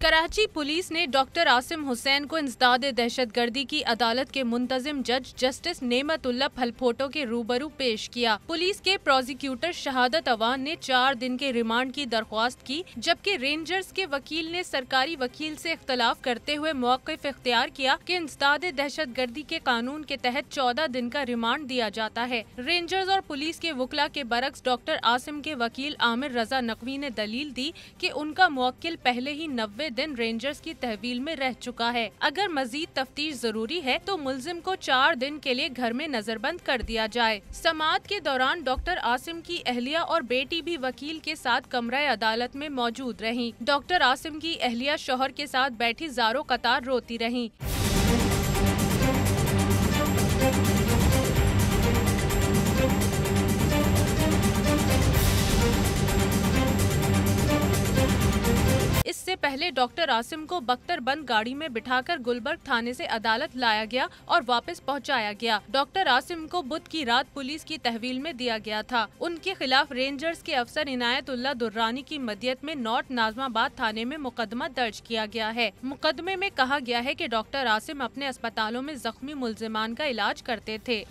Karachi police ने doctor Asim Hussain को इंसदाद दहशतगर्दी की अदालत के मुंतजिम जज जस्टिस नेमतुल्लाह फलफोटो के रूबरू पेश किया। पुलिस के प्रोसिक्यूटर शहादत अवान ने 4 दिन के रिमांड की दरख्वास्त की, जबकि रेंजर्स के वकील ने सरकारी वकील से इख्तलाफ करते हुए मौक़िफ़ इख्तियार किया कि इंसदाद दहशतगर्दी के कानून के तहत 14 दिन का रिमांड दिया जाता है। रेंजर्स और पुलिस के वकला के बरक्स डॉक्टर आसिम के वकील आमिर रजा नकवी ने दलील दी कि उनका मुवक्किल पहले ही 90 दिन रेंजर्स की तहवील में रह चुका है। अगर मजीद तफ्तीश जरूरी है तो मुल्जिम को 4 दिन के लिए घर में नजरबंद कर दिया जाए। समाअत के दौरान डॉक्टर आसिम की अहलिया और बेटी भी वकील के साथ कमरा अदालत में मौजूद रहीं। डॉक्टर आसिम की अहलिया शौहर के साथ बैठी ज़ारो कतार रोती रहीं। इससे पहले डॉक्टर आसिम को बख्तरबंद गाड़ी में बिठाकर गुलबर्ग थाने से अदालत लाया गया और वापस पहुंचाया गया। डॉक्टर आसिम को बुध की रात पुलिस की तहवील में दिया गया था। उनके खिलाफ रेंजर्स के अफसर इनायतुल्लाह दुर्रानी की मदियत में नॉर्थ नाजमाबाद थाने में मुकदमा दर्ज किया गया है। मुकदमे में कहा गया है कि डॉक्टर आसिम अपने अस्पतालों में जख्मी मुल्जिमान का इलाज करते थे।